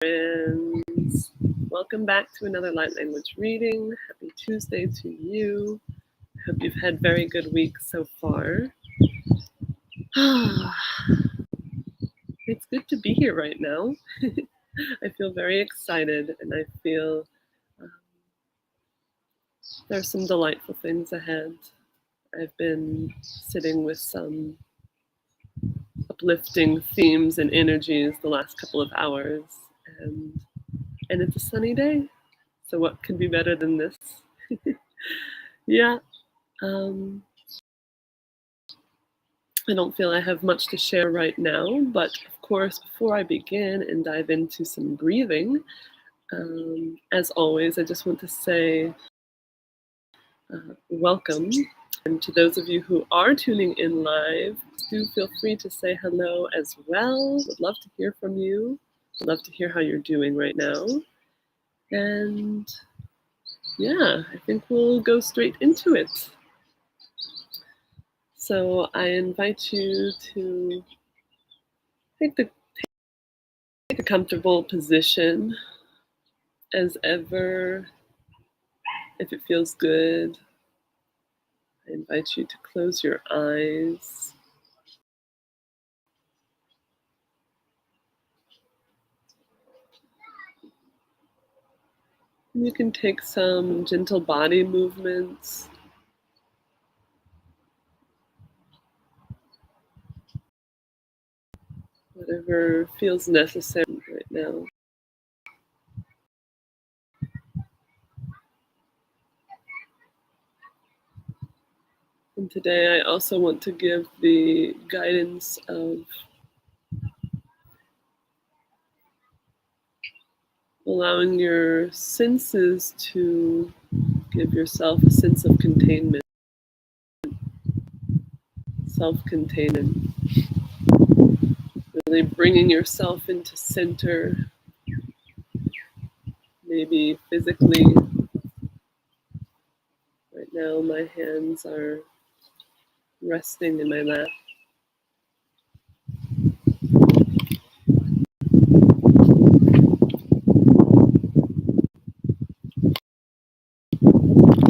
friends. Welcome back to another light language reading. Happy Tuesday to you. I hope you've had a very good week so far. It's good to be here right now. I feel very excited and I feel there's some delightful things ahead. I've been sitting with some uplifting themes and energies the last couple of hours, and it's a sunny day. So what could be better than this? Yeah. I don't feel I have much to share right now, but of course, before I begin and dive into some breathing, as always, I just want to say welcome. And to those of you who are tuning in live, do feel free to say hello as well. Would love to hear from you. Would love to hear how you're doing right now. And yeah, I think we'll go straight into it. So I invite you to take a comfortable position as ever. If it feels good, I invite you to close your eyes. You can take some gentle body movements. Whatever feels necessary right now. And today I also want to give the guidance of allowing your senses to give yourself a sense of containment, self-containment, really bringing yourself into center, maybe physically. Right now my hands are resting in my lap.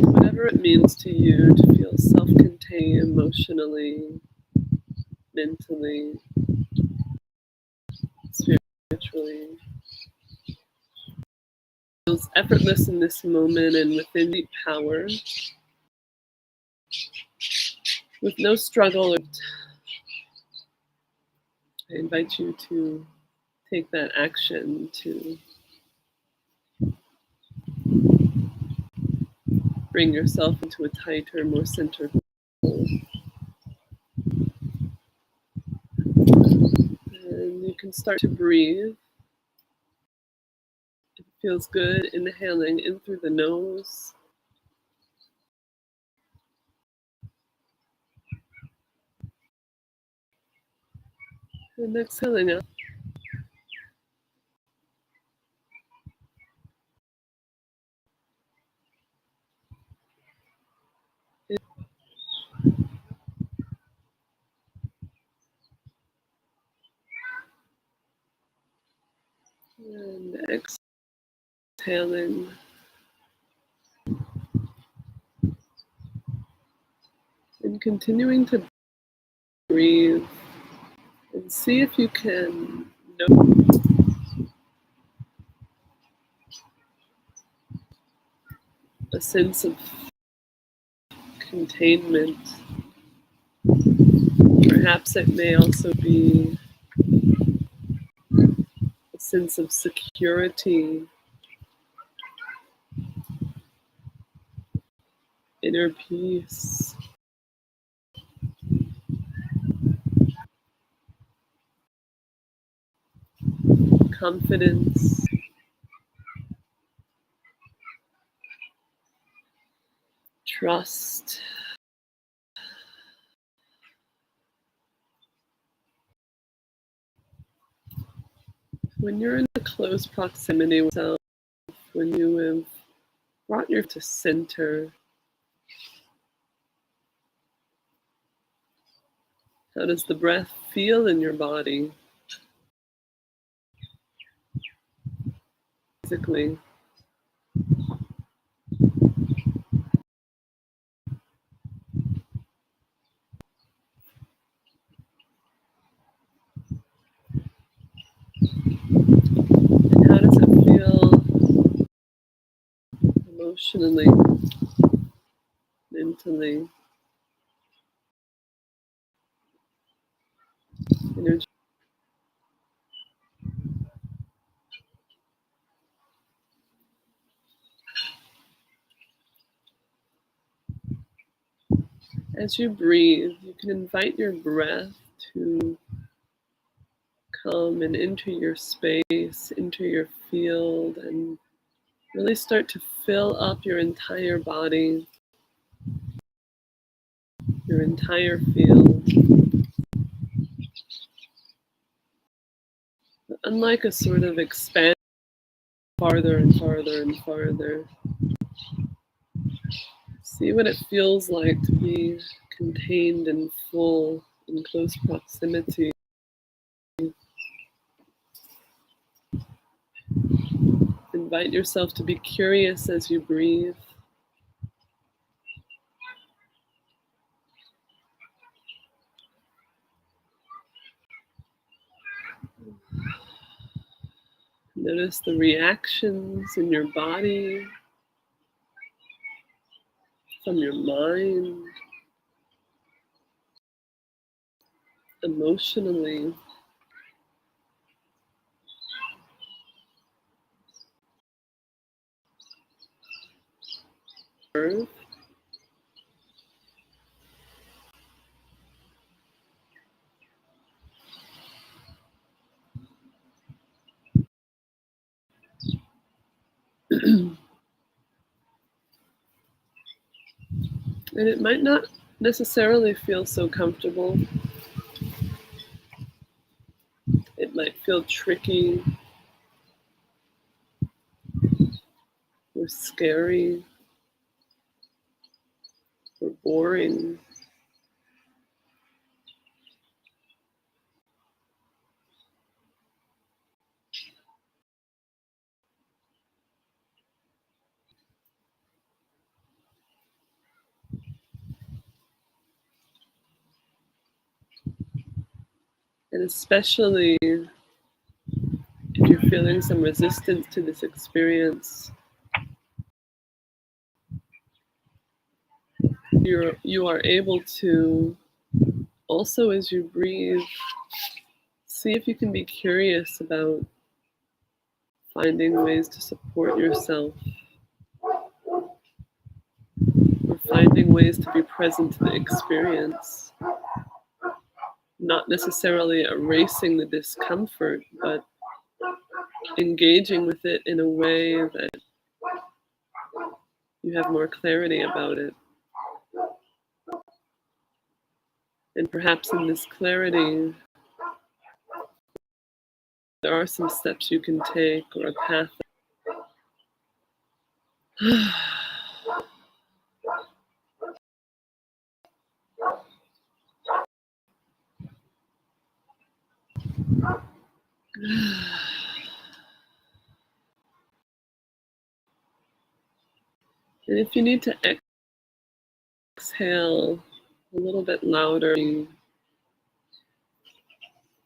Whatever it means to you to feel self-contained emotionally, mentally, spiritually. Feels effortless in this moment and within deep power, with no struggle. I invite you to take that action to bring yourself into a tighter, more centered hold. And you can start to breathe. It feels good, inhaling in through the nose. And exhaling out. And exhaling. And continuing to breathe. And see if you can notice a sense of containment. Perhaps it may also be a sense of security, inner peace, confidence, trust. When you're in a close proximity with yourself, when you have brought your to center, how does the breath feel in your body? physically. And how does it feel emotionally, mentally, energy? As you breathe, you can invite your breath to come and enter your space, into your field, and really start to fill up your entire body, your entire field. Unlike a sort of expand farther and farther and farther. See what it feels like to be contained and full in close proximity. Invite yourself to be curious as you breathe. Notice the reactions in your body, from your mind, emotionally. Earth. And it might not necessarily feel so comfortable. It might feel tricky or scary or boring. And especially if you're feeling some resistance to this experience, you are able to also, as you breathe, see if you can be curious about finding ways to support yourself or finding ways to be present to the experience. Not necessarily erasing the discomfort, but engaging with it in a way that you have more clarity about it. And perhaps in this clarity, there are some steps you can take or a path. And if you need to exhale a little bit louder,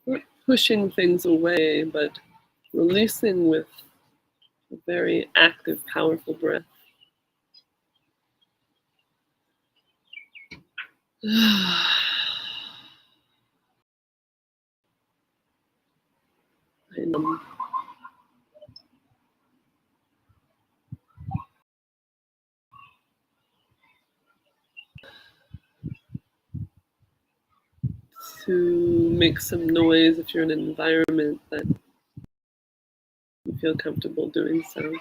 not pushing things away, but releasing with a very active, powerful breath. And to make some noise if you're in an environment that you feel comfortable doing so.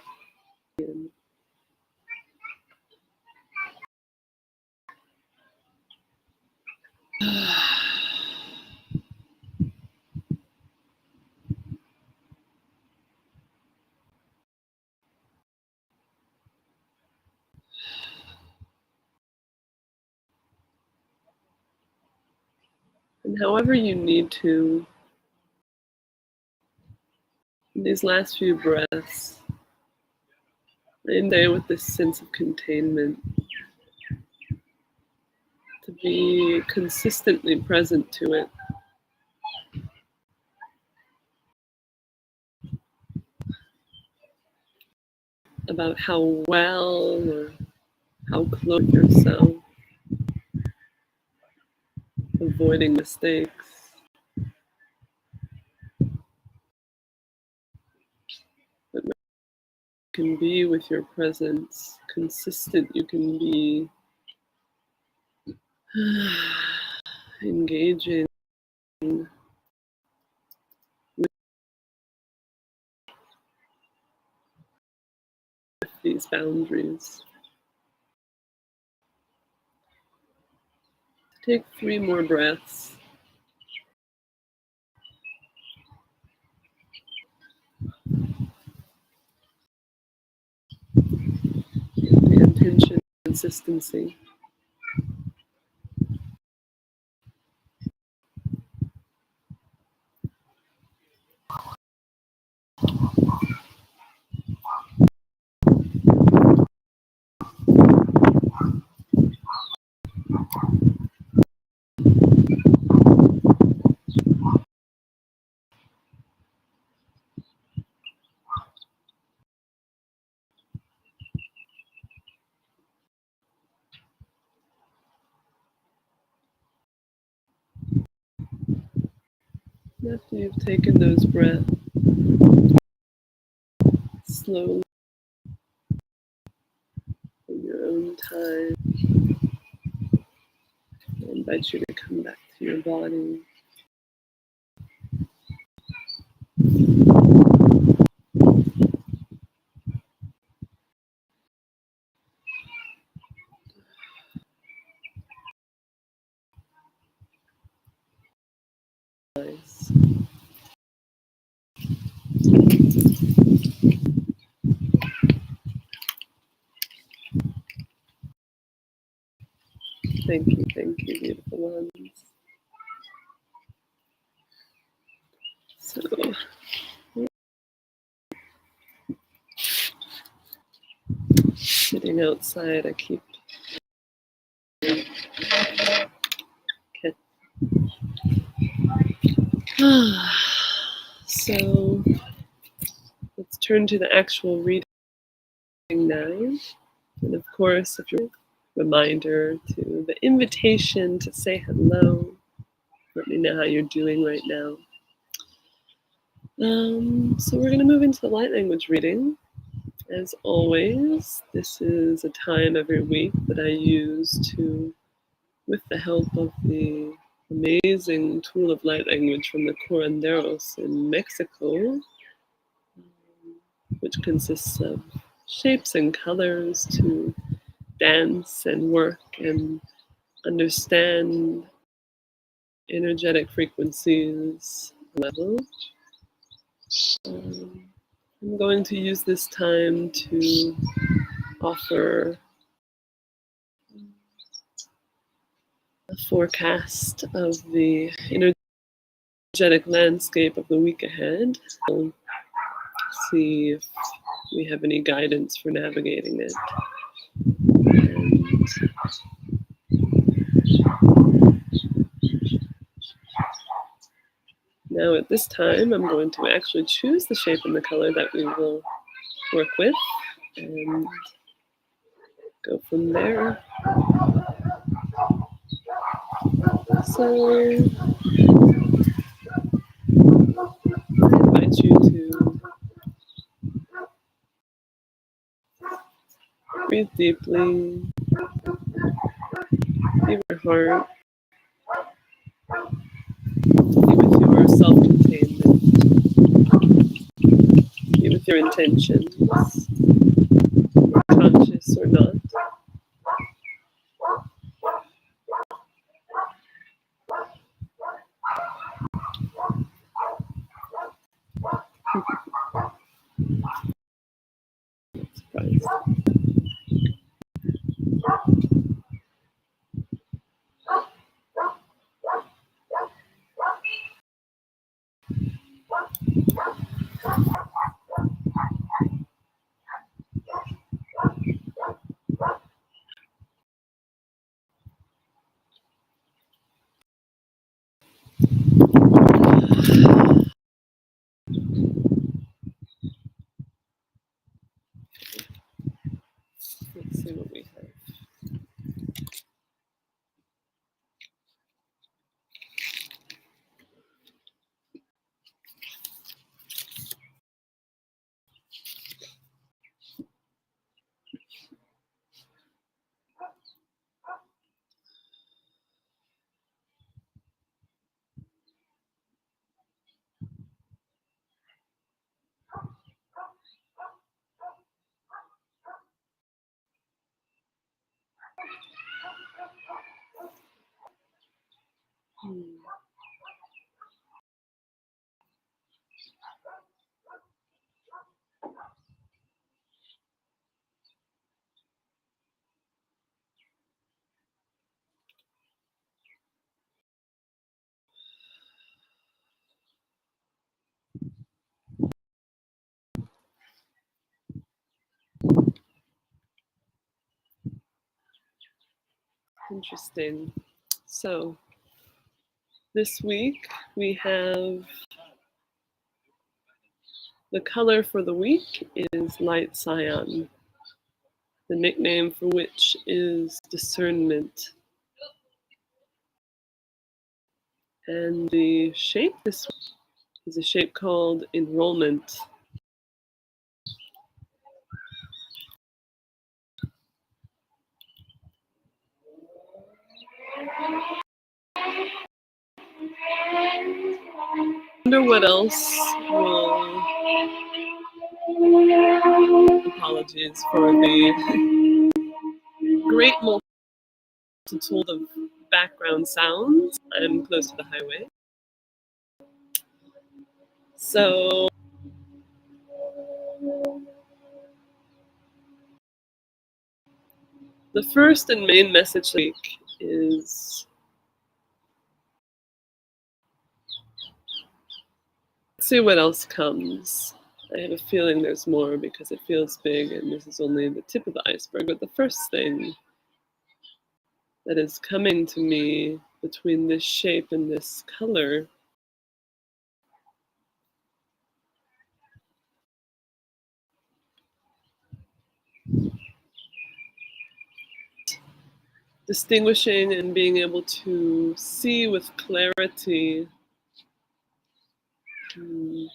And however you need to, in these last few breaths, And there with this sense of containment, to be consistently present to it. About how well or how close yourself, avoiding mistakes. But you can be with your presence consistent, you can be engaging with these boundaries. Take 3 more breaths. The intention, consistency. After you've taken those breaths, slowly, in your own time, I invite you to come back to your body. Nice. Thank you, beautiful ones. So, sitting outside, I keep so let's turn to the actual reading now. And of course, if you're reminder to the invitation to say hello. Let me know how you're doing right now. So we're going to move into the light language reading. As always, this is a time every week that I use to, with the help of the amazing tool of light language from the curanderos in Mexico, which consists of shapes and colors to dance and work and understand energetic frequencies level. I'm going to use this time to offer a forecast of the energetic landscape of the week ahead. We'll see if we have any guidance for navigating it. And now at this time, I'm going to actually choose the shape and the color that we will work with and go from there. So I invite you to breathe deeply, be with your heart, be with your self-containment, be with your intentions, conscious or not. Surprise. Interesting. So this week we have the color for the week is light cyan, the nickname for which is discernment. And the shape this week is a shape called enrollment. I wonder what else will, apologies for the great multitude of background sounds. I'm close to the highway. So the first and main message this week is, let's see what else comes. I have a feeling there's more because it feels big and this is only the tip of the iceberg. But the first thing that is coming to me between this shape and this color distinguishing and being able to see with clarity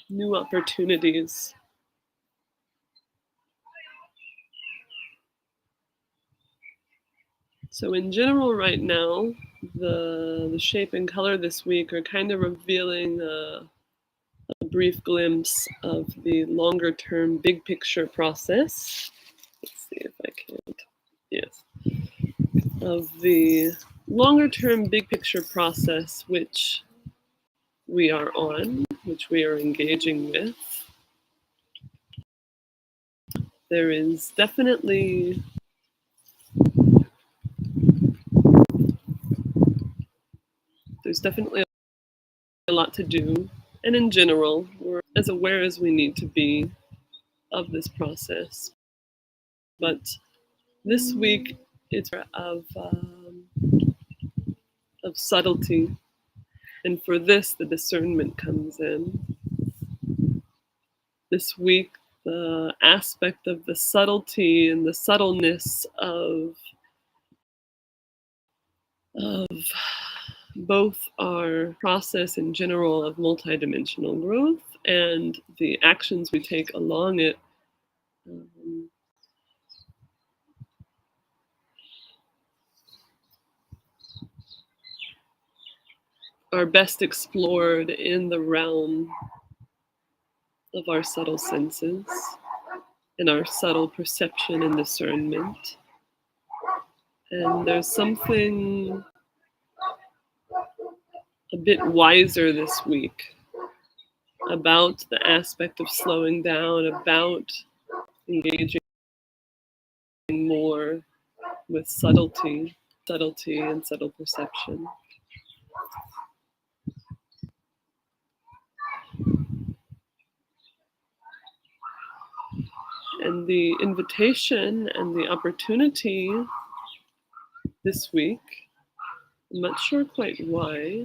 new opportunities. So in general right now, the shape and color this week are kind of revealing a brief glimpse of the longer term big picture process. Let's see if I can, yes. Of the longer term big picture process which we are on, which we are engaging with. There is definitely a lot to do, and in general, we're as aware as we need to be of this process. But this week, it's of subtlety, and for this, the discernment comes in. This week, the aspect of the subtlety and the subtleness of both our process in general of multidimensional growth and the actions we take along it are best explored in the realm of our subtle senses and our subtle perception and discernment. And there's something a bit wiser this week about the aspect of slowing down, about engaging more with subtlety and subtle perception. And the invitation and the opportunity this week, I'm not sure quite why.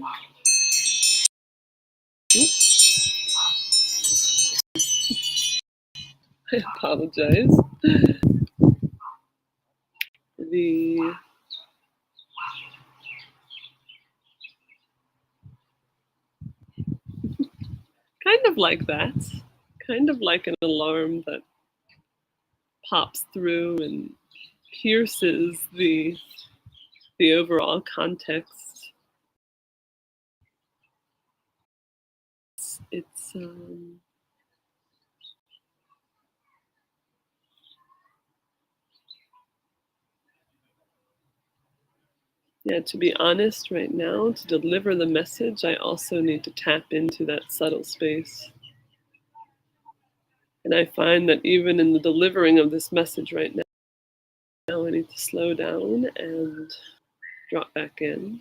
I apologize. The kind of like that. kind of like an alarm that pops through and pierces the overall context. It's yeah, to be honest right now, to deliver the message, I also need to tap into that subtle space. And I find that even in the delivering of this message right now, I need to slow down and drop back in,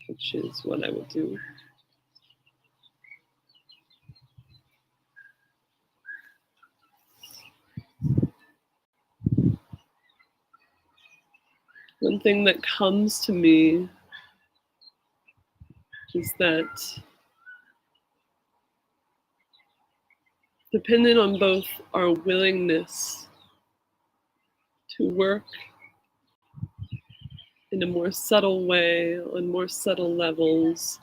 which is what I will do. One thing that comes to me is that depending on both our willingness to work in a more subtle way, on more subtle levels,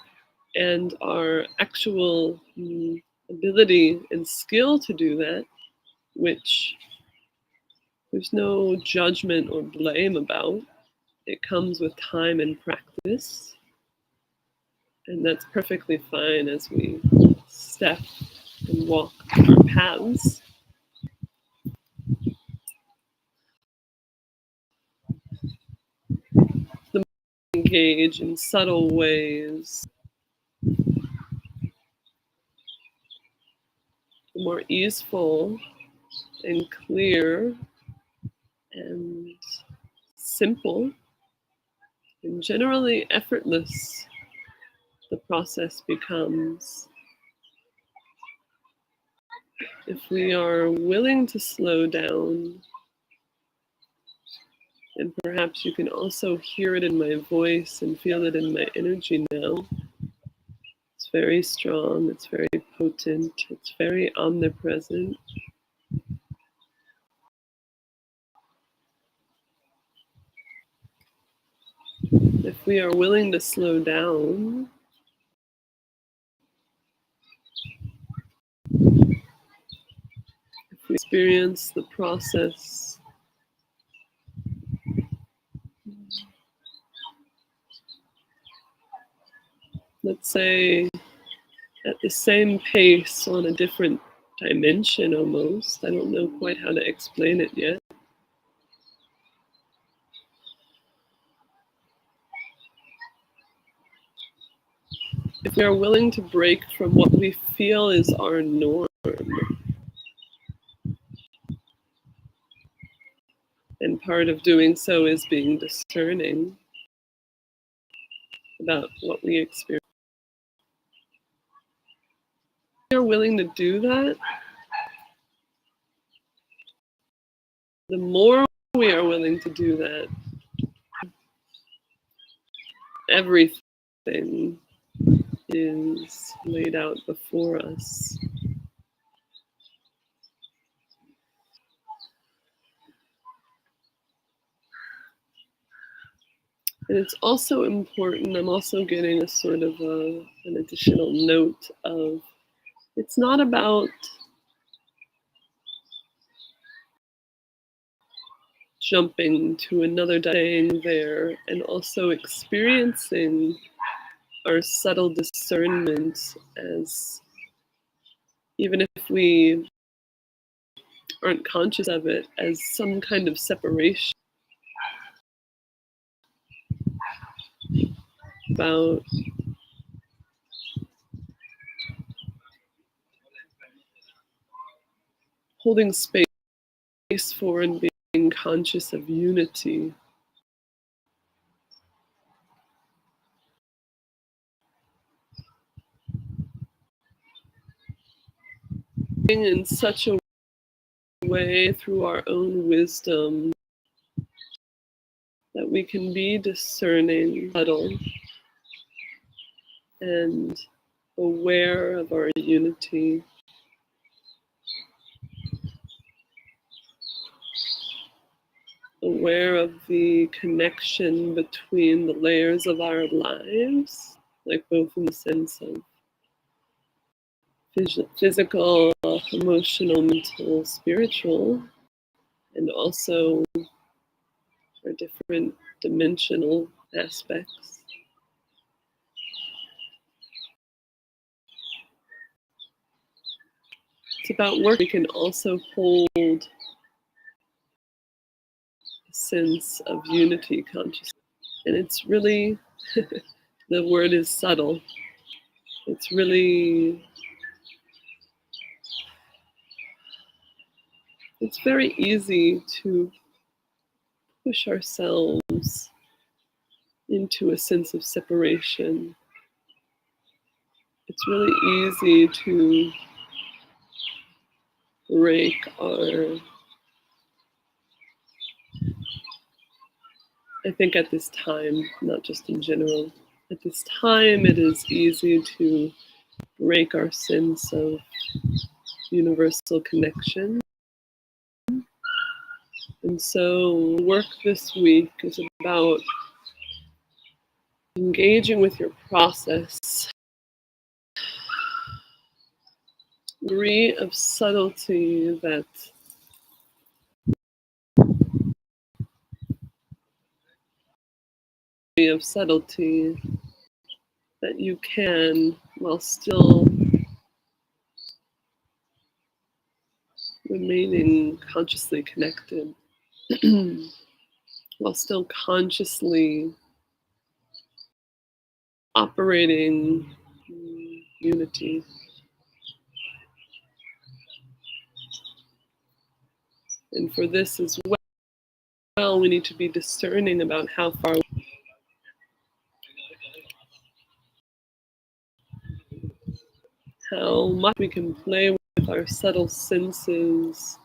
and our actual ability and skill to do that, which there's no judgment or blame about. It comes with time and practice, and that's perfectly fine as we step and walk our paths. The more we engage in subtle ways, the more easeful and clear and simple and generally effortless the process becomes. If we are willing to slow down, and perhaps you can also hear it in my voice and feel it in my energy now. It's very strong, it's very potent, it's very omnipresent. If we are willing to slow down, if we experience the process let's say at the same pace on a different dimension almost. I don't know quite how to explain it yet. If we are willing to break from what we feel is our norm, and part of doing so is being discerning about what we experience. If we are willing to do that, the more we are willing to do that, everything is laid out before us. And it's also important, I'm also getting a sort of an additional note of, it's not about jumping to another staying there, and also experiencing our subtle discernment as, even if we aren't conscious of it, as some kind of separation. About holding space for and being conscious of unity. In such a way through our own wisdom that we can be discerning, subtle, and aware of our unity. Aware of the connection between the layers of our lives, like both in the sense of physical, emotional, mental, spiritual, and also our different dimensional aspects. It's about work. We can also hold a sense of unity consciousness. And it's really, the word is subtle. It's really, it's very easy to push ourselves into a sense of separation. It's really easy to break our, I think at this time, not just in general, at this time it is easy to break our sense of universal connection. And so work this week is about engaging with your process, degree of subtlety that you can, while still remaining consciously connected, while still consciously operating unity. And for this as well, we need to be discerning about how far, how much we can play with our subtle senses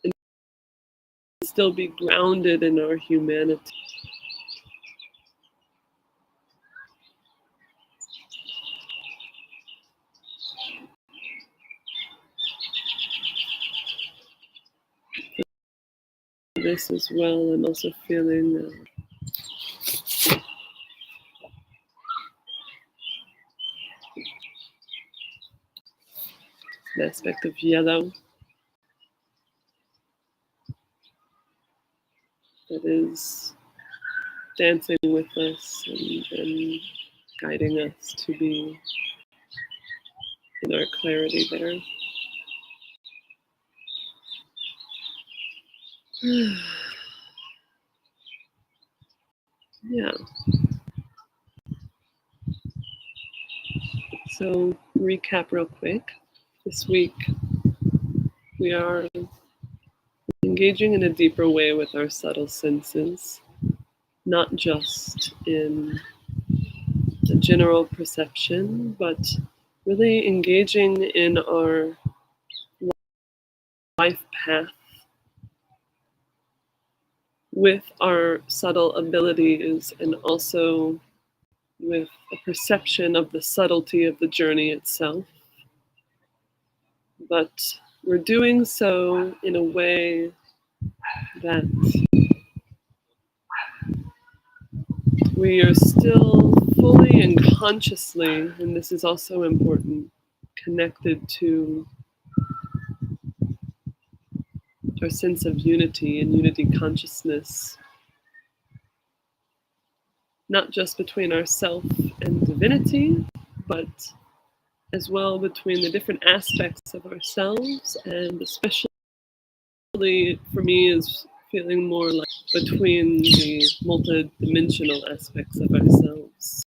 and still be grounded in our humanity. This as well, I'm also feeling an aspect of yellow that is dancing with us and guiding us to be in our clarity there. Yeah. So recap real quick. This week we are engaging in a deeper way with our subtle senses, not just in the general perception, but really engaging in our life path with our subtle abilities and also with a perception of the subtlety of the journey itself. But we're doing so in a way that we are still fully and consciously, and this is also important, connected to our sense of unity and unity consciousness, not just between ourself and divinity, but as well between the different aspects of ourselves, and especially for me is feeling more like between the multi-dimensional aspects of ourselves.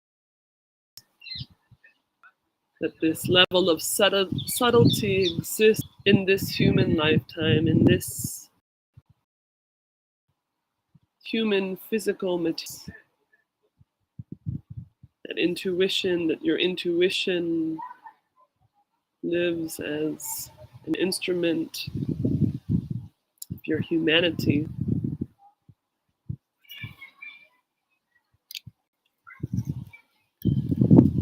That this level of subtlety exists in this human lifetime, in this human physical material. That your intuition lives as an instrument of your humanity.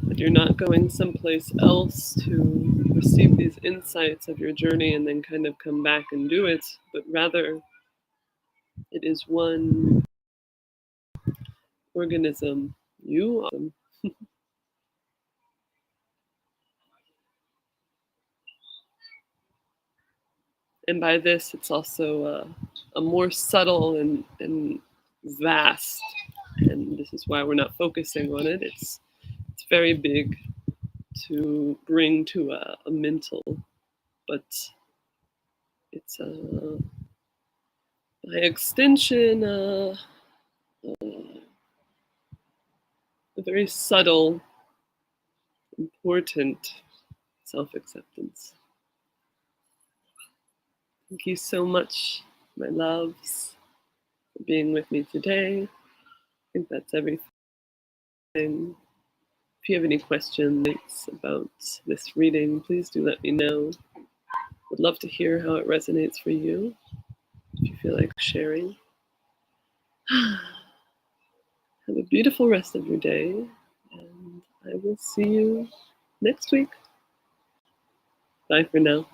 That you're not going someplace else to receive these insights of your journey and then kind of come back and do it, but rather it is one organism. You are. And by this, it's also a more subtle and vast. And this is why we're not focusing on it. It's very big to bring to a mental, but it's by extension a very subtle, important self-acceptance. Thank you so much, my loves, for being with me today. I think that's everything. If you have any questions about this reading, please do let me know. Would love to hear how it resonates for you, if you feel like sharing. Have a beautiful rest of your day, and I will see you next week. Bye for now.